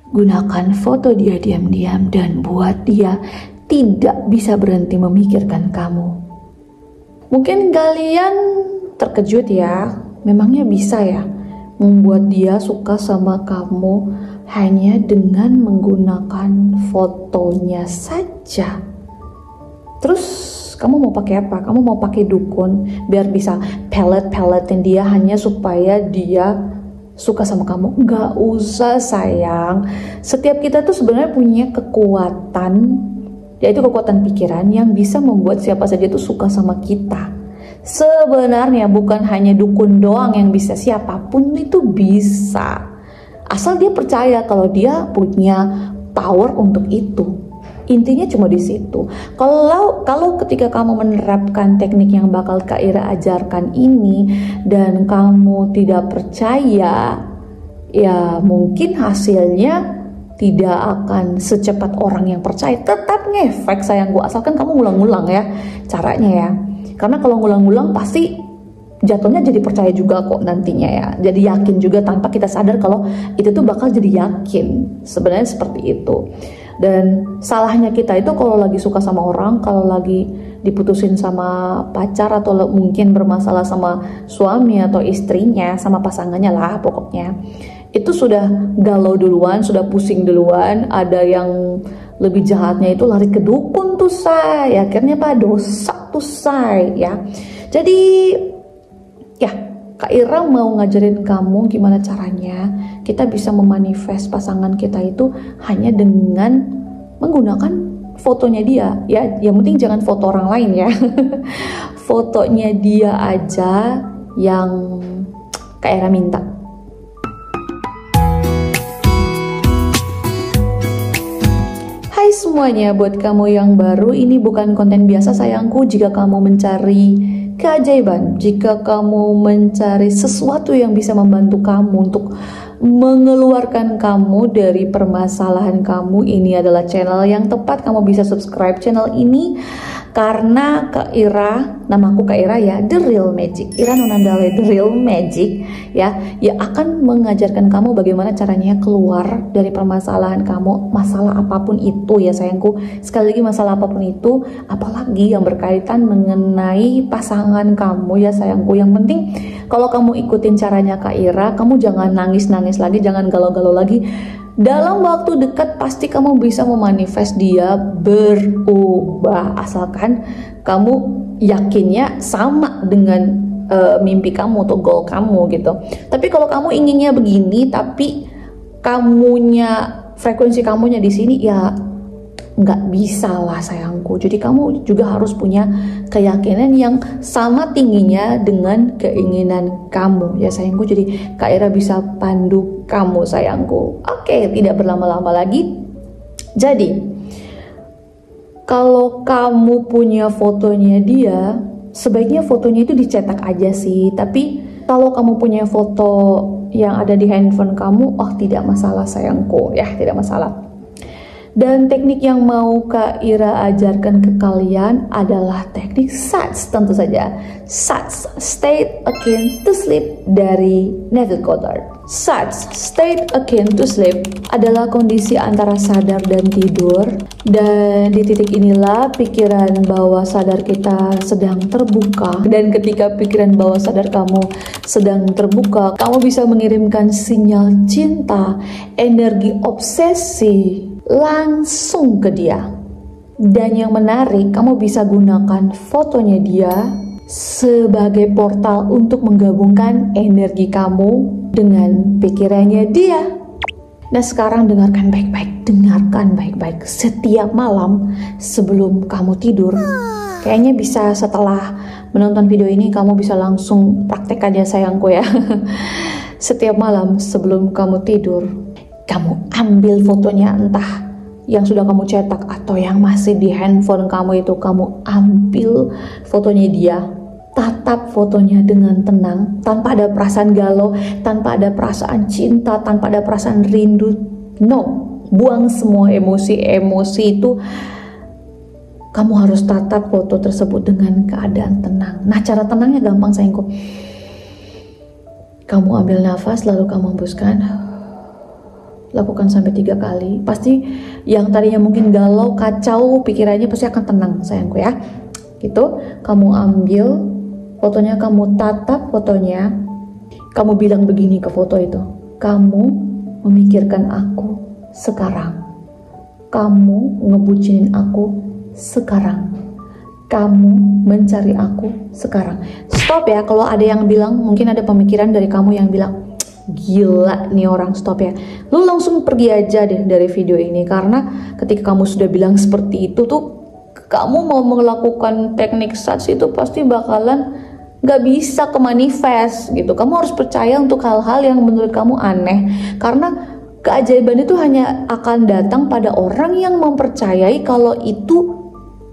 Gunakan foto dia diam-diam dan buat dia tidak bisa berhenti memikirkan kamu. Mungkin kalian terkejut ya, memangnya bisa ya membuat dia suka sama kamu hanya dengan menggunakan fotonya saja? Terus kamu mau pakai apa? Kamu mau pakai dukun biar bisa pelet-peletin dia hanya supaya dia suka sama kamu? Nggak usah sayang. Setiap kita tuh sebenarnya punya kekuatan, yaitu kekuatan pikiran yang bisa membuat siapa saja tuh suka sama kita. Sebenarnya bukan hanya dukun doang yang bisa, siapapun itu bisa. Asal dia percaya kalau dia punya power untuk itu. Intinya cuma di situ. Kalau ketika kamu menerapkan teknik yang bakal Kak Ira ajarkan ini dan kamu tidak percaya, ya mungkin hasilnya tidak akan secepat orang yang percaya. Tetap ngefek sayangku, asalkan kamu ngulang-ngulang ya caranya ya. Karena kalau ngulang-ngulang pasti jatuhnya jadi percaya juga kok nantinya ya. Jadi yakin juga tanpa kita sadar kalau itu tuh bakal jadi yakin. Sebenarnya seperti itu. Dan salahnya kita itu kalau lagi suka sama orang, kalau lagi diputusin sama pacar atau mungkin bermasalah sama suami atau istrinya, sama pasangannya lah pokoknya, itu sudah galau duluan, sudah pusing duluan. Ada yang lebih jahatnya itu lari ke dukun tuh say, akhirnya dosa tuh say ya. Jadi ya Kak Ira mau ngajarin kamu gimana caranya kita bisa memanifest pasangan kita itu hanya dengan menggunakan fotonya dia ya. Yang penting jangan foto orang lain ya. Fotonya dia aja yang Kak Ira minta. Hai semuanya, buat kamu yang baru, ini bukan konten biasa sayangku. Jika kamu mencari keajaiban, jika kamu mencari sesuatu yang bisa membantu kamu untuk mengeluarkan kamu dari permasalahan kamu, ini adalah channel yang tepat. Kamu bisa subscribe channel ini karena Kak Ira, namaku Kak Ira ya, The Real Magic, Ira Nonandale The Real Magic ya akan mengajarkan kamu bagaimana caranya keluar dari permasalahan kamu, masalah apapun itu ya sayangku. Sekali lagi, masalah apapun itu, apalagi yang berkaitan mengenai pasangan kamu ya sayangku. Yang penting kalau kamu ikutin caranya Kak Ira, kamu jangan nangis-nangis lagi, jangan galau-galau lagi. Dalam waktu dekat pasti kamu bisa memanifest dia berubah, asalkan kamu yakinnya sama dengan mimpi kamu atau goal kamu gitu. Tapi kalau kamu inginnya begini tapi frekuensi kamunya di sini, ya nggak bisa lah sayangku. Jadi kamu juga harus punya keyakinan yang sama tingginya dengan keinginan kamu ya sayangku. Jadi Kak Ira bisa pandu kamu sayangku. Oke, tidak berlama-lama lagi. Jadi kalau kamu punya fotonya dia, sebaiknya fotonya itu dicetak aja sih. Tapi kalau kamu punya foto yang ada di handphone kamu, oh tidak masalah sayangku ya, tidak masalah. Dan teknik yang mau Kak Ira ajarkan ke kalian adalah teknik SATS, tentu saja. SATS, State Akin to Sleep, dari Neville Goddard. SATS, State Akin to Sleep, adalah kondisi antara sadar dan tidur. Dan di titik inilah pikiran bawah sadar kita sedang terbuka. Dan ketika pikiran bawah sadar kamu sedang terbuka, kamu bisa mengirimkan sinyal cinta, energi obsesi langsung ke dia. Dan yang menarik, kamu bisa gunakan fotonya dia sebagai portal untuk menggabungkan energi kamu dengan pikirannya dia. Nah sekarang dengarkan baik-baik setiap malam sebelum kamu tidur. Kayaknya bisa setelah menonton video ini kamu bisa langsung praktek aja sayangku ya. Setiap malam sebelum kamu tidur, kamu ambil fotonya, entah yang sudah kamu cetak atau yang masih di handphone kamu itu, kamu ambil fotonya dia, tatap fotonya dengan tenang, tanpa ada perasaan galau, tanpa ada perasaan cinta, tanpa ada perasaan rindu. No, buang semua emosi itu. Kamu harus tatap foto tersebut dengan keadaan tenang. Nah cara tenangnya gampang sayangku. Kamu ambil nafas lalu kamu hembuskan. Lakukan sampai 3 kali. Pasti yang tadinya mungkin galau, kacau pikirannya pasti akan tenang sayangku ya. Gitu, kamu ambil fotonya, kamu tatap fotonya, kamu bilang begini ke foto itu, kamu memikirkan aku sekarang, kamu ngebucinin aku sekarang, kamu mencari aku sekarang. Stop ya, kalau ada yang bilang, mungkin ada pemikiran dari kamu yang bilang, gila nih orang, stop ya. Lu langsung pergi aja deh dari video ini, karena ketika kamu sudah bilang seperti itu tuh, kamu mau melakukan teknik sats itu pasti bakalan gak bisa ke manifest gitu. Kamu harus percaya untuk hal-hal yang menurut kamu aneh, karena keajaiban itu hanya akan datang pada orang yang mempercayai kalau itu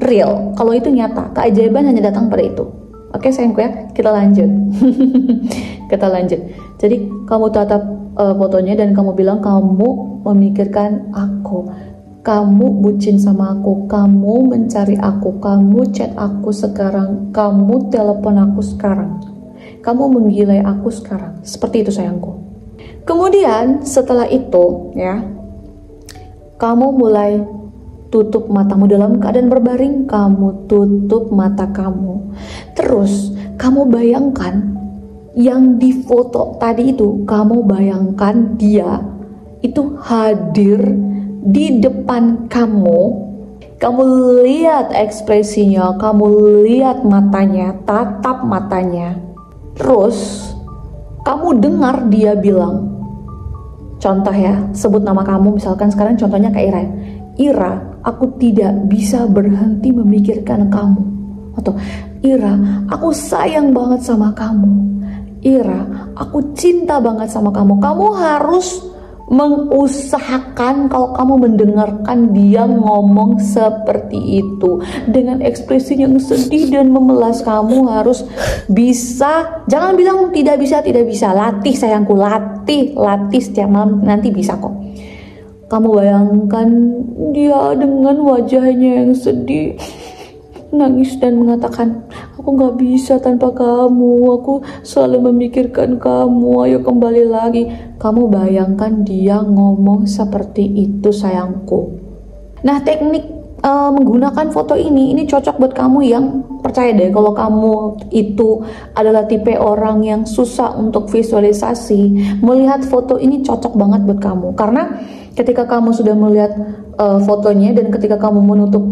real, kalau itu nyata. Keajaiban hanya datang pada itu. Oke sayangku ya, kita lanjut. Kita lanjut. Jadi kamu tatap fotonya dan kamu bilang kamu memikirkan aku, kamu bucin sama aku, kamu mencari aku, kamu chat aku sekarang, kamu telepon aku sekarang, kamu menggilai aku sekarang. Seperti itu sayangku. Kemudian setelah itu ya, kamu mulai tutup matamu dalam keadaan berbaring, kamu tutup mata kamu. Terus kamu bayangkan yang di foto tadi itu, kamu bayangkan dia itu hadir di depan kamu. Kamu lihat ekspresinya, kamu lihat matanya, tatap matanya. Terus kamu dengar dia bilang, contoh ya, sebut nama kamu misalkan sekarang contohnya Kak Ira. Ira, aku tidak bisa berhenti memikirkan kamu. Atau Ira, aku sayang banget sama kamu. Ira, aku cinta banget sama kamu. Kamu harus mengusahakan kalau kamu mendengarkan dia ngomong seperti itu dengan ekspresi yang sedih dan memelas. Kamu harus bisa, jangan bilang tidak bisa, latih sayangku, latih setiap malam, nanti bisa kok. Kamu bayangkan dia dengan wajahnya yang sedih, nangis dan mengatakan, aku gak bisa tanpa kamu, aku selalu memikirkan kamu, ayo kembali lagi. Kamu bayangkan dia ngomong seperti itu sayangku. Nah teknik menggunakan foto ini cocok buat kamu yang percaya deh kalau kamu itu adalah tipe orang yang susah untuk visualisasi. Melihat foto ini cocok banget buat kamu, karena ketika kamu sudah melihat fotonya dan ketika kamu menutup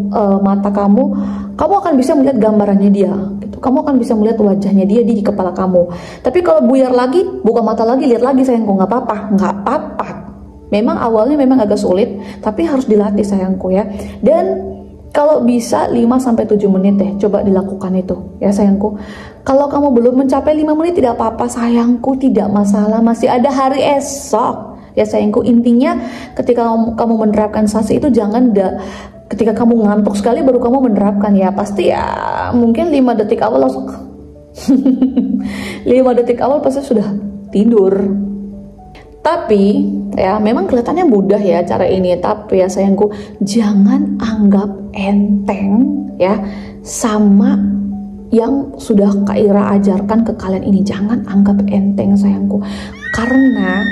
mata kamu akan bisa melihat gambarannya dia gitu. Kamu akan bisa melihat wajahnya dia di kepala kamu. Tapi kalau buyar lagi, buka mata lagi, lihat lagi sayangku, nggak apa-apa. Memang awalnya memang agak sulit, tapi harus dilatih sayangku ya. Dan kalau bisa 5-7 menit deh, coba dilakukan itu ya sayangku. Kalau kamu belum mencapai 5 menit tidak apa-apa sayangku, tidak masalah, masih ada hari esok ya sayangku. Intinya ketika kamu menerapkan sats itu jangan ketika kamu ngantuk sekali baru kamu menerapkan ya. Pasti ya mungkin 5 detik awal langsung 5 detik awal pasti sudah tidur. Tapi ya memang kelihatannya mudah ya cara ini, tapi ya sayangku jangan anggap enteng ya sama yang sudah Kak Ira ajarkan ke kalian ini. Jangan anggap enteng sayangku, karena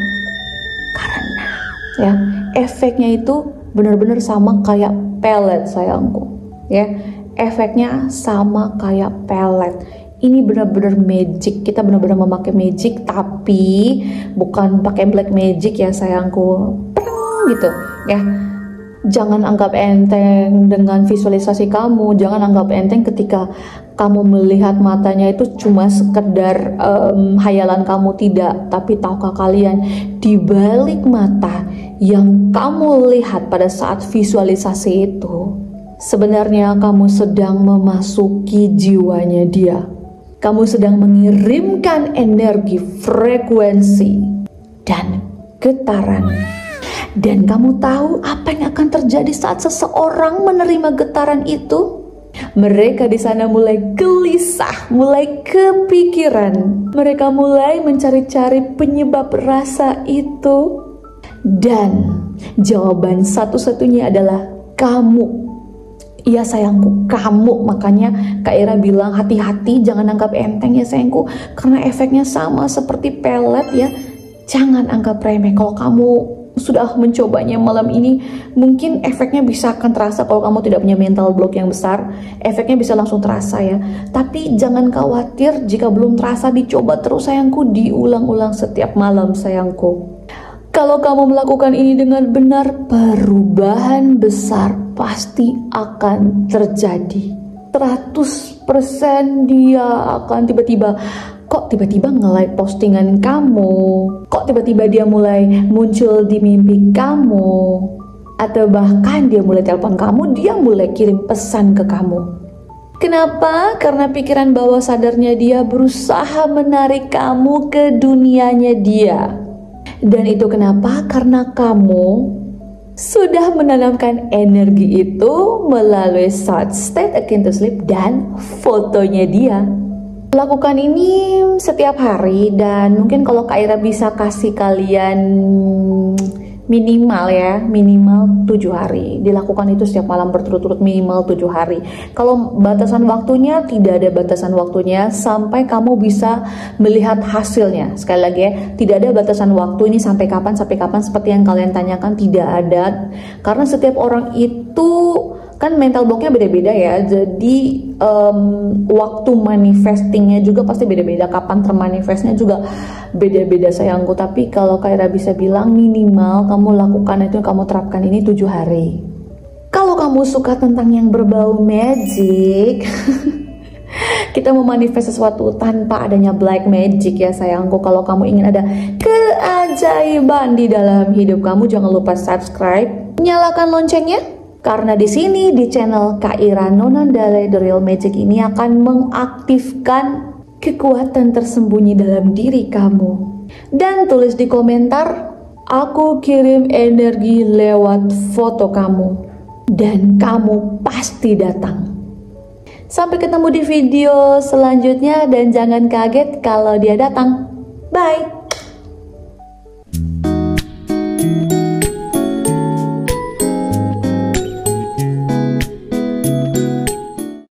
ya efeknya itu benar-benar sama kayak pelet sayangku ya. Efeknya sama kayak pelet. Ini benar-benar magic, kita benar-benar memakai magic, tapi bukan pakai black magic ya sayangku, gitu ya. Jangan anggap enteng dengan visualisasi kamu, jangan anggap enteng ketika kamu melihat matanya itu cuma sekedar hayalan kamu, tidak. Tapi tahukah kalian, di balik mata yang kamu lihat pada saat visualisasi itu, sebenarnya kamu sedang memasuki jiwanya dia. Kamu sedang mengirimkan energi, frekuensi, dan getaran. Dan kamu tahu apa yang akan terjadi saat seseorang menerima getaran itu? Mereka di sana mulai gelisah, mulai kepikiran. Mereka mulai mencari-cari penyebab rasa itu. Dan jawaban satu-satunya adalah kamu. Iya sayangku, kamu. Makanya Kak Ira bilang hati-hati, jangan anggap enteng ya sayangku, karena efeknya sama seperti pelet ya. Jangan anggap remeh. Kalau kamu sudah mencobanya malam ini, mungkin efeknya bisa akan terasa kalau kamu tidak punya mental block yang besar. Efeknya bisa langsung terasa ya. Tapi jangan khawatir jika belum terasa, dicoba terus sayangku, diulang-ulang setiap malam sayangku. Kalau kamu melakukan ini dengan benar, perubahan besar pasti akan terjadi. 100% dia akan tiba-tiba, kok tiba-tiba nge-like postingan kamu, kok tiba-tiba dia mulai muncul di mimpi kamu, atau bahkan dia mulai telepon kamu, dia mulai kirim pesan ke kamu. Kenapa? Karena pikiran bawah sadarnya dia berusaha menarik kamu ke dunianya dia. Dan itu kenapa? Karena kamu sudah menanamkan energi itu melalui thought state akin to sleep dan fotonya dia. Lakukan ini setiap hari, dan mungkin kalau Kak Ira bisa kasih kalian minimal 7 hari. Dilakukan itu setiap malam berturut-turut minimal 7 hari. Kalau batasan waktunya, tidak ada batasan waktunya sampai kamu bisa melihat hasilnya. Sekali lagi ya, tidak ada batasan waktu ini sampai kapan seperti yang kalian tanyakan, tidak ada. Karena setiap orang itu kan mental blocknya beda-beda ya, jadi waktu manifestingnya juga pasti beda-beda, kapan termanifestnya juga beda-beda sayangku. Tapi kalau Kak Ira bisa bilang minimal kamu lakukan itu, kamu terapkan ini 7 hari. Kalau kamu suka tentang yang berbau magic kita memanifest sesuatu tanpa adanya black magic ya sayangku. Kalau kamu ingin ada keajaiban di dalam hidup kamu, jangan lupa subscribe, nyalakan loncengnya. Karena di sini di channel Kak Ira Nonandale The Real Magic ini akan mengaktifkan kekuatan tersembunyi dalam diri kamu. Dan tulis di komentar, aku kirim energi lewat foto kamu, dan kamu pasti datang. Sampai ketemu di video selanjutnya, dan jangan kaget kalau dia datang. Bye.